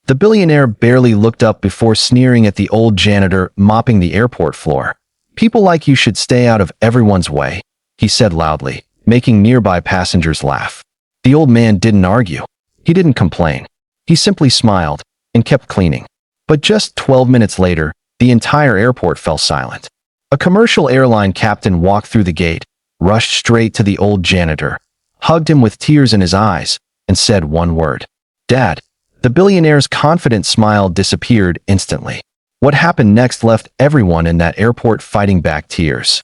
The billionaire barely looked up before sneering at the old janitor mopping the airport floor. "People like you should stay out of everyone's way," he said loudly, making nearby passengers laugh. The old man didn't argue. He didn't complain. He simply smiled and kept cleaning. But just 12 minutes later, the entire airport fell silent. A commercial airline captain walked through the gate, rushed straight to the old janitor, hugged him with tears in his eyes, and said one word: "Dad." The billionaire's confident smile disappeared instantly. What happened next left everyone in that airport fighting back tears.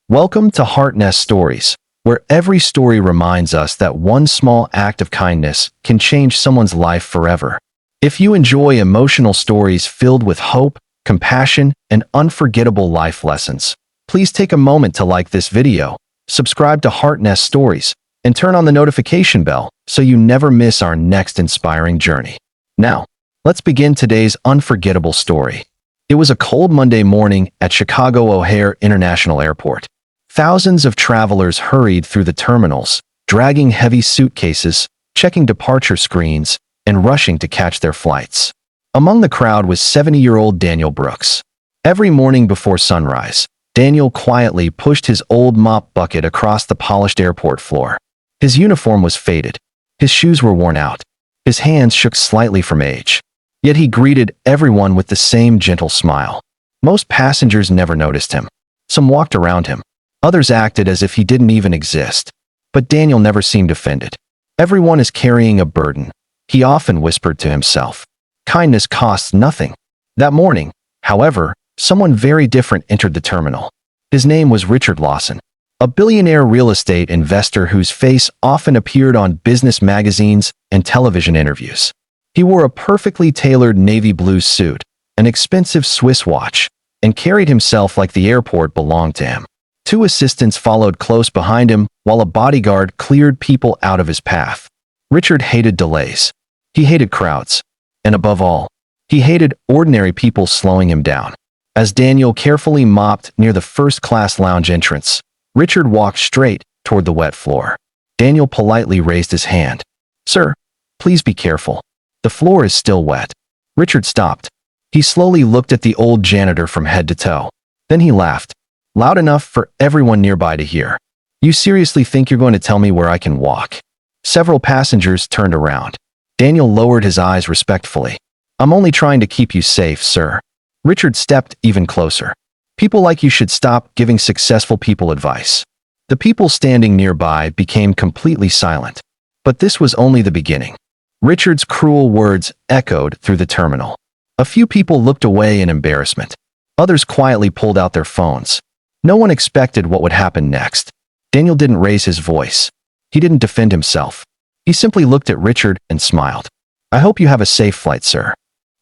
Welcome to HeartNest Stories, where every story reminds us that one small act of kindness can change someone's life forever. If you enjoy emotional stories filled with hope, compassion, and unforgettable life lessons, please take a moment to like this video, subscribe to HeartNest Stories, and turn on the notification bell so you never miss our next inspiring journey. Now, let's begin today's unforgettable story. It was a cold Monday morning at Chicago O'Hare International Airport. Thousands of travelers hurried through the terminals, dragging heavy suitcases, checking departure screens, and rushing to catch their flights. Among the crowd was 70-year-old Daniel Brooks. Every morning before sunrise, Daniel quietly pushed his old mop bucket across the polished airport floor. His uniform was faded. His shoes were worn out. His hands shook slightly from age. Yet he greeted everyone with the same gentle smile. Most passengers never noticed him. Some walked around him. Others acted as if he didn't even exist. But Daniel never seemed offended. "Everyone is carrying a burden," he often whispered to himself. "Kindness costs nothing." That morning, however, someone very different entered the terminal. His name was Richard Lawson, a billionaire real estate investor whose face often appeared on business magazines and television interviews. He wore a perfectly tailored navy blue suit, an expensive Swiss watch, and carried himself like the airport belonged to him. Two assistants followed close behind him while a bodyguard cleared people out of his path. Richard hated delays. He hated crowds. And above all, he hated ordinary people slowing him down. As Daniel carefully mopped near the first-class lounge entrance, Richard walked straight toward the wet floor. Daniel politely raised his hand. "Sir, please be careful. The floor is still wet." Richard stopped. He slowly looked at the old janitor from head to toe. Then he laughed, loud enough for everyone nearby to hear. "You seriously think you're going to tell me where I can walk?" Several passengers turned around. Daniel lowered his eyes respectfully. "I'm only trying to keep you safe, sir." Richard stepped even closer. "People like you should stop giving successful people advice." The people standing nearby became completely silent. But this was only the beginning. Richard's cruel words echoed through the terminal. A few people looked away in embarrassment. Others quietly pulled out their phones. No one expected what would happen next. Daniel didn't raise his voice. He didn't defend himself. He simply looked at Richard and smiled. "I hope you have a safe flight, sir."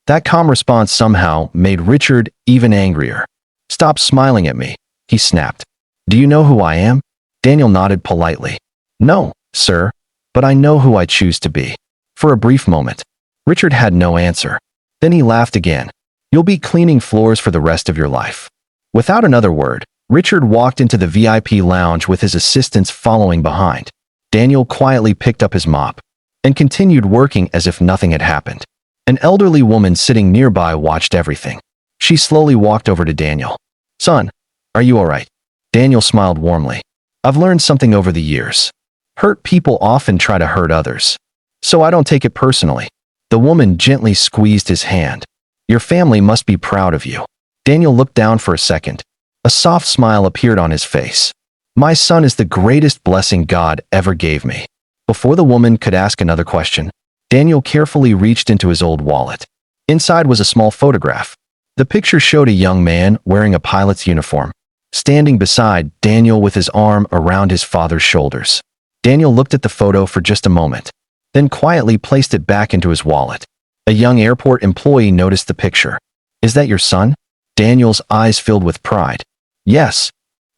That calm response somehow made Richard even angrier. "Stop smiling at me," he snapped. "Do you know who I am?" Daniel nodded politely. "No, sir, but I know who I choose to be." For a brief moment, Richard had no answer. Then he laughed again. "You'll be cleaning floors for the rest of your life." Without another word, Richard walked into the VIP lounge with his assistants following behind. Daniel quietly picked up his mop and continued working as if nothing had happened. An elderly woman sitting nearby watched everything. She slowly walked over to Daniel. "Son, are you all right?" Daniel smiled warmly. "I've learned something over the years. Hurt people often try to hurt others. So I don't take it personally." The woman gently squeezed his hand. "Your family must be proud of you." Daniel looked down for a second. A soft smile appeared on his face. "My son is the greatest blessing God ever gave me." Before the woman could ask another question, Daniel carefully reached into his old wallet. Inside was a small photograph. The picture showed a young man wearing a pilot's uniform, standing beside Daniel with his arm around his father's shoulders. Daniel looked at the photo for just a moment, then quietly placed it back into his wallet. A young airport employee noticed the picture. "Is that your son?" Daniel's eyes filled with pride. "Yes.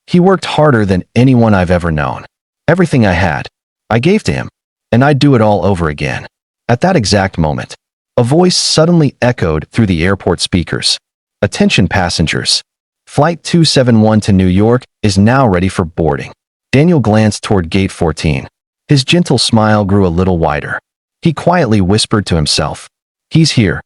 He worked harder than anyone I've ever known. Everything I had, I gave to him, and I'd do it all over again." At that exact moment, a voice suddenly echoed through the airport speakers. "Attention passengers. Flight 271 to New York is now ready for boarding." Daniel glanced toward gate 14. His gentle smile grew a little wider. He quietly whispered to himself, He's here.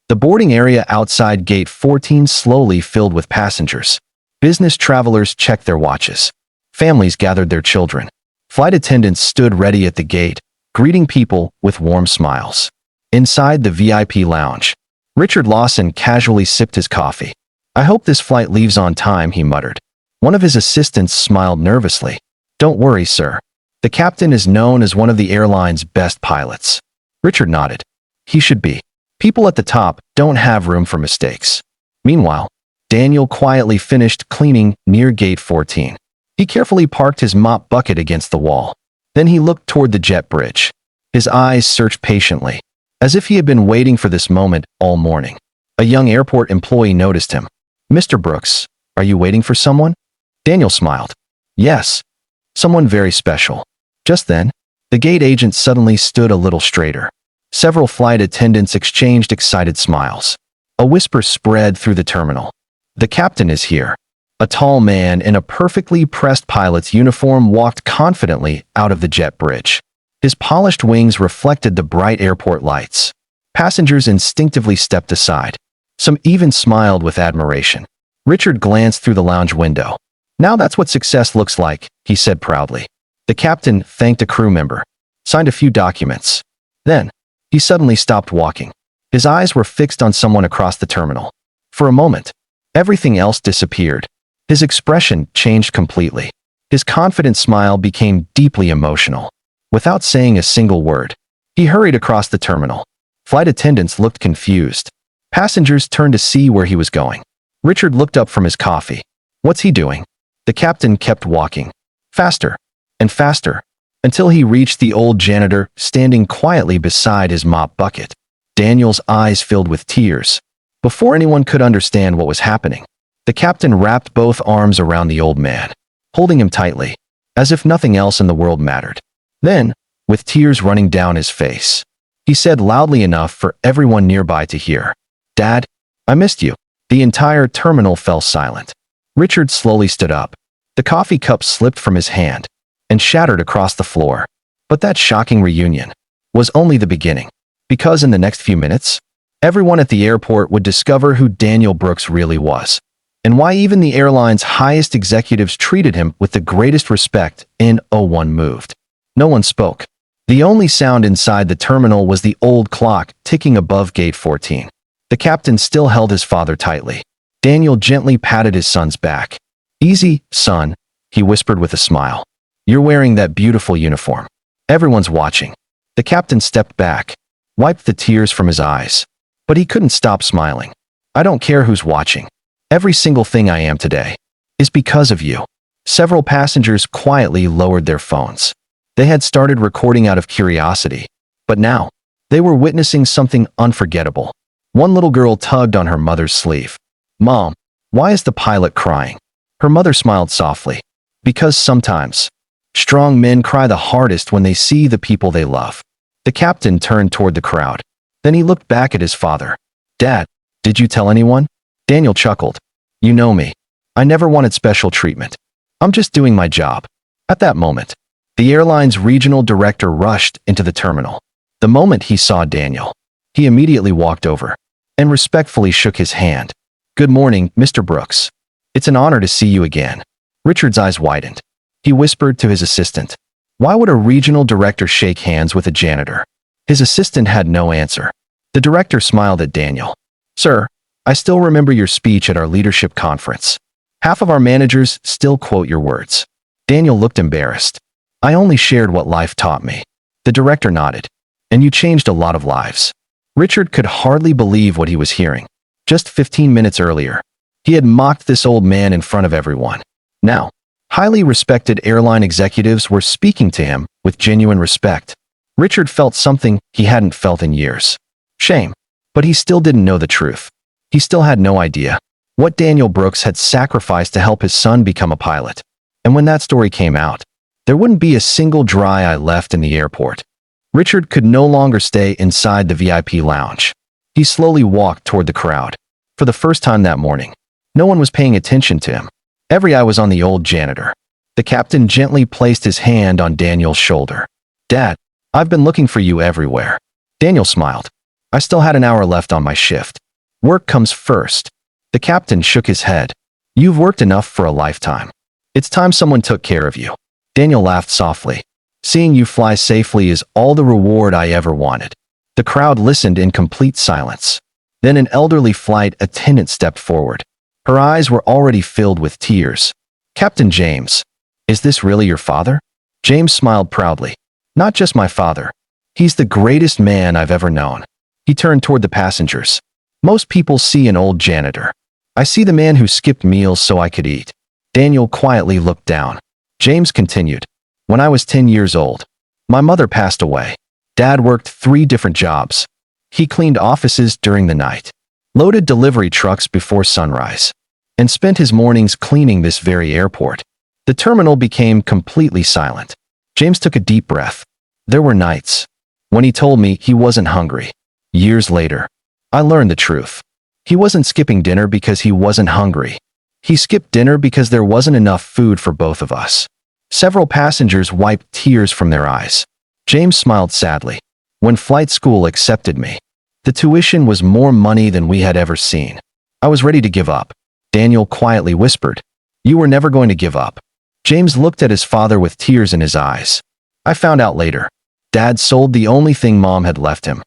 The boarding area outside Gate 14 slowly filled with passengers. Business travelers checked their watches. Families gathered their children. Flight attendants stood ready at the gate, greeting people with warm smiles. Inside the VIP lounge, Richard Lawson casually sipped his coffee. "I hope this flight leaves on time," he muttered. One of his assistants smiled nervously. "Don't worry, sir. The captain is known as one of the airline's best pilots." Richard nodded. "He should be. People at the top don't have room for mistakes." Meanwhile, Daniel quietly finished cleaning near Gate 14. He carefully parked his mop bucket against the wall. Then he looked toward the jet bridge. His eyes searched patiently, as if he had been waiting for this moment all morning. A young airport employee noticed him. "Mr. Brooks, are you waiting for someone?" Daniel smiled. "Yes, someone very special." Just then, the gate agent suddenly stood a little straighter. Several flight attendants exchanged excited smiles. A whisper spread through the terminal. "The captain is here." A tall man in a perfectly pressed pilot's uniform walked confidently out of the jet bridge. His polished wings reflected the bright airport lights. Passengers instinctively stepped aside. Some even smiled with admiration. Richard glanced through the lounge window. "Now that's what success looks like," he said proudly. The captain thanked a crew member, signed a few documents. Then, he suddenly stopped walking. His eyes were fixed on someone across the terminal. For a moment, everything else disappeared. His expression changed completely. His confident smile became deeply emotional. Without saying a single word, he hurried across the terminal. Flight attendants looked confused. Passengers turned to see where he was going. Richard looked up from his coffee. "What's he doing?" The captain kept walking. Faster and faster, until he reached the old janitor standing quietly beside his mop bucket. Daniel's eyes filled with tears. Before anyone could understand what was happening, the captain wrapped both arms around the old man, holding him tightly, as if nothing else in the world mattered. Then, with tears running down his face, he said loudly enough for everyone nearby to hear, "Dad, I missed you." The entire terminal fell silent. Richard slowly stood up. The coffee cup slipped from his hand and shattered across the floor. But that shocking reunion was only the beginning, because in the next few minutes, everyone at the airport would discover who Daniel Brooks really was, and why even the airline's highest executives treated him with the greatest respect. In 01 moved. No one spoke. The only sound inside the terminal was the old clock ticking above Gate 14. The captain still held his father tightly. Daniel gently patted his son's back. "Easy, son," he whispered with a smile. "You're wearing that beautiful uniform. Everyone's watching." The captain stepped back, wiped the tears from his eyes. But he couldn't stop smiling. "I don't care who's watching. Every single thing I am today is because of you." Several passengers quietly lowered their phones. They had started recording out of curiosity, but now they were witnessing something unforgettable. One little girl tugged on her mother's sleeve. "Mom, why is the pilot crying?" Her mother smiled softly. "Because sometimes strong men cry the hardest when they see the people they love." The captain turned toward the crowd. Then he looked back at his father. "Dad, did you tell anyone?" Daniel chuckled. "You know me. I never wanted special treatment. I'm just doing my job." At that moment, the airline's regional director rushed into the terminal. The moment he saw Daniel, he immediately walked over and respectfully shook his hand. "Good morning, Mr. Brooks. It's an honor to see you again." Richard's eyes widened. He whispered to his assistant, "Why would a regional director shake hands with a janitor?" His assistant had no answer. The director smiled at Daniel. "Sir, I still remember your speech at our leadership conference. Half of our managers still quote your words." Daniel looked embarrassed. "I only shared what life taught me." The director nodded. "And you changed a lot of lives." Richard could hardly believe what he was hearing. Just 15 minutes earlier, he had mocked this old man in front of everyone. Now, highly respected airline executives were speaking to him with genuine respect. Richard felt something he hadn't felt in years. Shame. But he still didn't know the truth. He still had no idea what Daniel Brooks had sacrificed to help his son become a pilot. And when that story came out, there wouldn't be a single dry eye left in the airport. Richard could no longer stay inside the VIP lounge. He slowly walked toward the crowd. For the first time that morning, no one was paying attention to him. Every eye was on the old janitor. The captain gently placed his hand on Daniel's shoulder. "Dad, I've been looking for you everywhere." Daniel smiled. I still had an hour left on my shift. Work comes first. The captain shook his head. You've worked enough for a lifetime. It's time someone took care of you. Daniel laughed softly. Seeing you fly safely is all the reward I ever wanted. The crowd listened in complete silence. Then an elderly flight attendant stepped forward. Her eyes were already filled with tears. Captain James, is this really your father? James smiled proudly. Not just my father. He's the greatest man I've ever known. He turned toward the passengers. Most people see an old janitor. I see the man who skipped meals so I could eat. Daniel quietly looked down. James continued. When I was 10 years old, my mother passed away. Dad worked 3 different jobs. He cleaned offices during the night, loaded delivery trucks before sunrise, and spent his mornings cleaning this very airport. The terminal became completely silent. James took a deep breath. There were nights when he told me he wasn't hungry. Years later, I learned the truth. He wasn't skipping dinner because he wasn't hungry. He skipped dinner because there wasn't enough food for both of us. Several passengers wiped tears from their eyes. James smiled sadly. When flight school accepted me, the tuition was more money than we had ever seen. I was ready to give up. Daniel quietly whispered, You were never going to give up. James looked at his father with tears in his eyes. I found out later. Dad sold the only thing Mom had left him.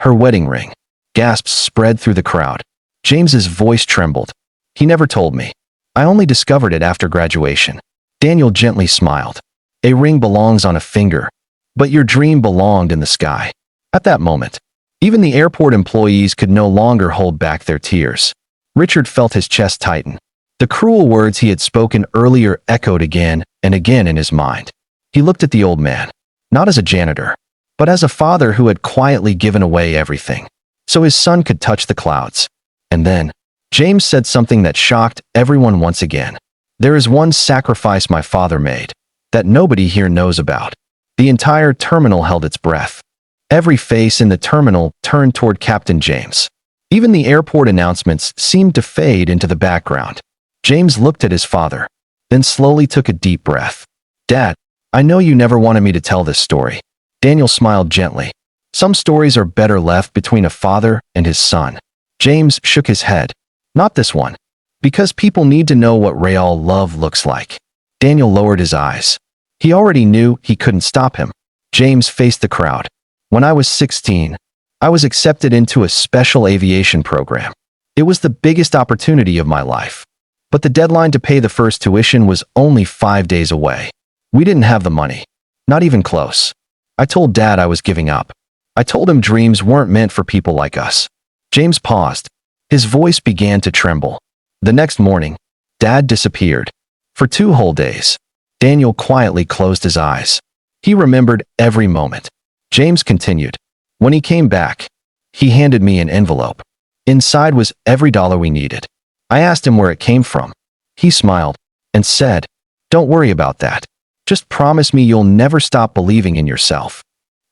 Her wedding ring. Gasps spread through the crowd. James's voice trembled. He never told me. I only discovered it after graduation. Daniel gently smiled. A ring belongs on a finger, but your dream belonged in the sky. At that moment, even the airport employees could no longer hold back their tears. Richard felt his chest tighten. The cruel words he had spoken earlier echoed again and again in his mind. He looked at the old man, not as a janitor, but as a father who had quietly given away everything, so his son could touch the clouds. And then, James said something that shocked everyone once again. There is one sacrifice my father made that nobody here knows about. The entire terminal held its breath. Every face in the terminal turned toward Captain James. Even the airport announcements seemed to fade into the background. James looked at his father, then slowly took a deep breath. Dad, I know you never wanted me to tell this story. Daniel smiled gently. Some stories are better left between a father and his son. James shook his head. Not this one. Because people need to know what real love looks like. Daniel lowered his eyes. He already knew he couldn't stop him. James faced the crowd. When I was 16, I was accepted into a special aviation program. It was the biggest opportunity of my life. But the deadline to pay the first tuition was only 5 days away. We didn't have the money. Not even close. I told Dad I was giving up. I told him dreams weren't meant for people like us. James paused. His voice began to tremble. The next morning, Dad disappeared. For 2 whole days, Daniel quietly closed his eyes. He remembered every moment. James continued. When he came back, he handed me an envelope. Inside was every dollar we needed. I asked him where it came from. He smiled and said, Don't worry about that. Just promise me you'll never stop believing in yourself.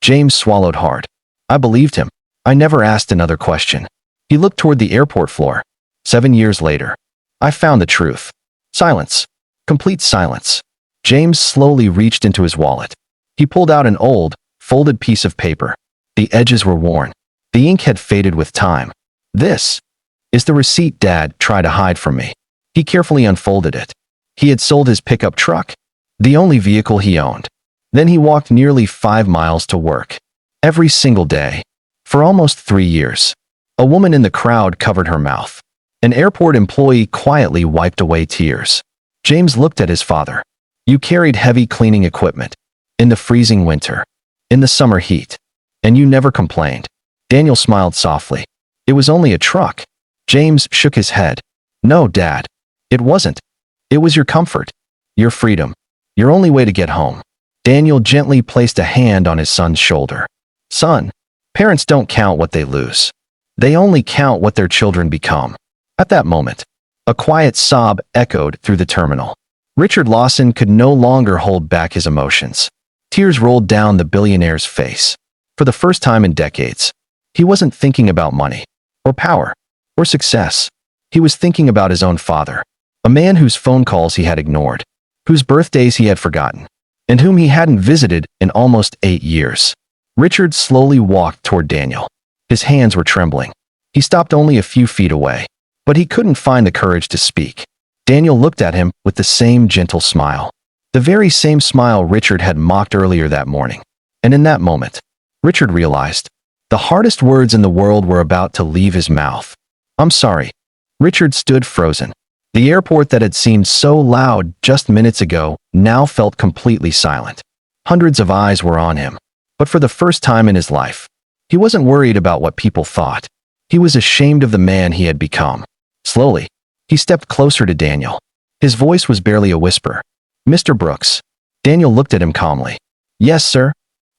James swallowed hard. I believed him. I never asked another question. He looked toward the airport floor. 7 years later, I found the truth. Silence. Complete silence. James slowly reached into his wallet. He pulled out an old, folded piece of paper. The edges were worn. The ink had faded with time. This is the receipt Dad tried to hide from me. He carefully unfolded it. He had sold his pickup truck, the only vehicle he owned. Then he walked nearly 5 miles to work. Every single day. For almost 3 years. A woman in the crowd covered her mouth. An airport employee quietly wiped away tears. James looked at his father. You carried heavy cleaning equipment. In the freezing winter. In the summer heat. And you never complained. Daniel smiled softly. It was only a truck. James shook his head. No, Dad. It wasn't. It was your comfort. Your freedom. Your only way to get home. Daniel gently placed a hand on his son's shoulder. Son, parents don't count what they lose. They only count what their children become. At that moment, a quiet sob echoed through the terminal. Richard Lawson could no longer hold back his emotions. Tears rolled down the billionaire's face. For the first time in decades, he wasn't thinking about money, or power, or success. He was thinking about his own father, a man whose phone calls he had ignored, whose birthdays he had forgotten, and whom he hadn't visited in almost 8 years. Richard slowly walked toward Daniel. His hands were trembling. He stopped only a few feet away, but he couldn't find the courage to speak. Daniel looked at him with the same gentle smile. The very same smile Richard had mocked earlier that morning. And in that moment, Richard realized the hardest words in the world were about to leave his mouth. "I'm sorry." Richard stood frozen. The airport that had seemed so loud just minutes ago now felt completely silent. Hundreds of eyes were on him. But for the first time in his life, he wasn't worried about what people thought. He was ashamed of the man he had become. Slowly, he stepped closer to Daniel. His voice was barely a whisper. "Mr. Brooks." Daniel looked at him calmly. "Yes, sir."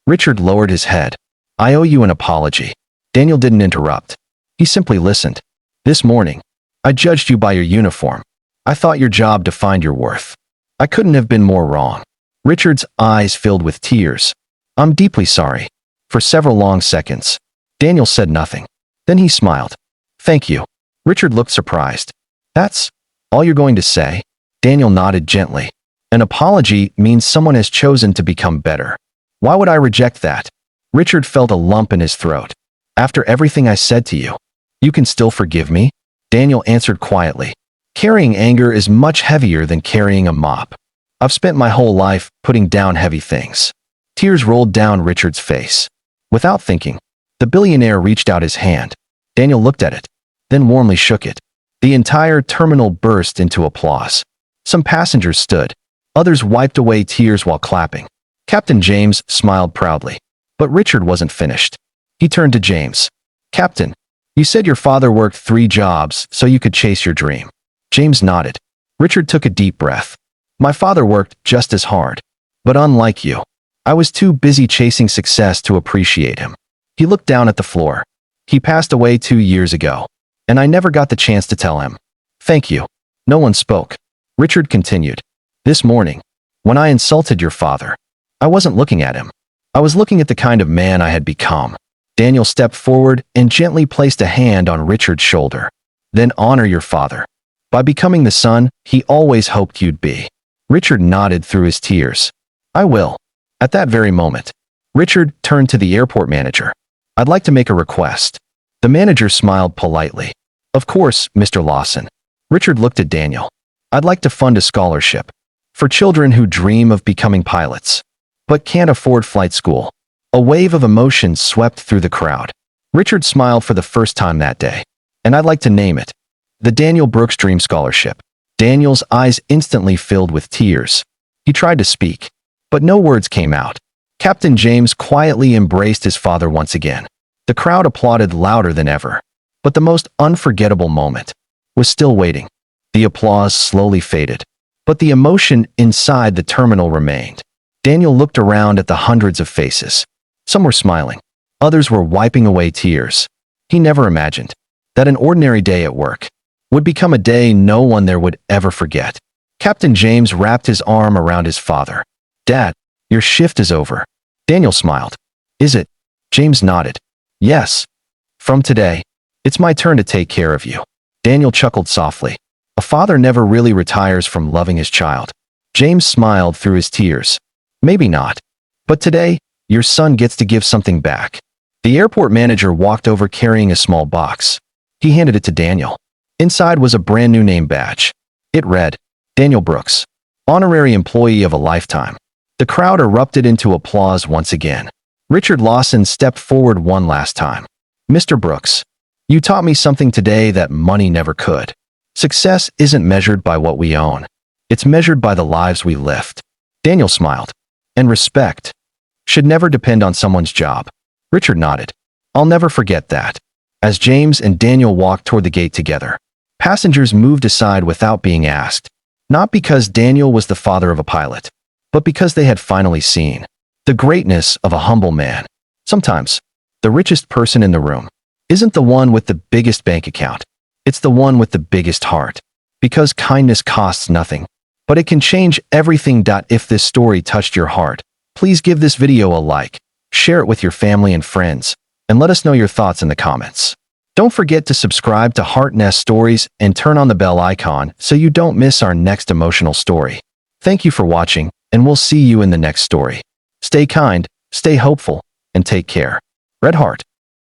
Richard lowered his head. "I owe you an apology." Daniel didn't interrupt. He simply listened. "This morning, I judged you by your uniform. I thought your job defined your worth. I couldn't have been more wrong." Richard's eyes filled with tears. "I'm deeply sorry." For several long seconds, Daniel said nothing. Then he smiled. "Thank you." Richard looked surprised. "That's all you're going to say?" Daniel nodded gently. "An apology means someone has chosen to become better. Why would I reject that?" Richard felt a lump in his throat. "After everything I said to you, you can still forgive me?" Daniel answered quietly. "Carrying anger is much heavier than carrying a mop. I've spent my whole life putting down heavy things." Tears rolled down Richard's face. Without thinking, the billionaire reached out his hand. Daniel looked at it, then warmly shook it. The entire terminal burst into applause. Some passengers stood. Others wiped away tears while clapping. Captain James smiled proudly. But Richard wasn't finished. He turned to James. "Captain, you said your father worked 3 jobs so you could chase your dream." James nodded. Richard took a deep breath. "My father worked just as hard. But unlike you, I was too busy chasing success to appreciate him." He looked down at the floor. "He passed away 2 years ago, and I never got the chance to tell him. Thank you." No one spoke. Richard continued. "This morning, when I insulted your father, I wasn't looking at him. I was looking at the kind of man I had become." Daniel stepped forward and gently placed a hand on Richard's shoulder. "Then honor your father by becoming the son he always hoped you'd be." Richard nodded through his tears. "I will." At that very moment, Richard turned to the airport manager. "I'd like to make a request." The manager smiled politely. "Of course, Mr. Lawson." Richard looked at Daniel. "I'd like to fund a scholarship for children who dream of becoming pilots, but can't afford flight school." A wave of emotion swept through the crowd. Richard smiled for the first time that day. "And I'd like to name it the Daniel Brooks Dream Scholarship." Daniel's eyes instantly filled with tears. He tried to speak, but no words came out. Captain James quietly embraced his father once again. The crowd applauded louder than ever. But the most unforgettable moment was still waiting. The applause slowly faded, but the emotion inside the terminal remained. Daniel looked around at the hundreds of faces. Some were smiling. Others were wiping away tears. He never imagined that an ordinary day at work would become a day no one there would ever forget. Captain James wrapped his arm around his father. "Dad, your shift is over." Daniel smiled. "Is it?" James nodded. "Yes. From today, it's my turn to take care of you." Daniel chuckled softly. A father never really retires from loving his child. James smiled through his tears. "Maybe not. But today, your son gets to give something back." The airport manager walked over carrying a small box. He handed it to Daniel. Inside was a brand new name badge. It read, "Daniel Brooks, Honorary Employee of a Lifetime." The crowd erupted into applause once again. Richard Lawson stepped forward one last time. "Mr. Brooks, you taught me something today that money never could. Success isn't measured by what we own. It's measured by the lives we lift." Daniel smiled. "And respect should never depend on someone's job." Richard nodded. "I'll never forget that." As James and Daniel walked toward the gate together, passengers moved aside without being asked. Not because Daniel was the father of a pilot, but because they had finally seen the greatness of a humble man. Sometimes, the richest person in the room isn't the one with the biggest bank account. It's the one with the biggest heart. Because kindness costs nothing, but it can change everything. If this story touched your heart, please give this video a like, share it with your family and friends, and let us know your thoughts in the comments. Don't forget to subscribe to HeartNest Stories and turn on the bell icon so you don't miss our next emotional story. Thank you for watching, and we'll see you in the next story. Stay kind, stay hopeful, and take care. Red Heart.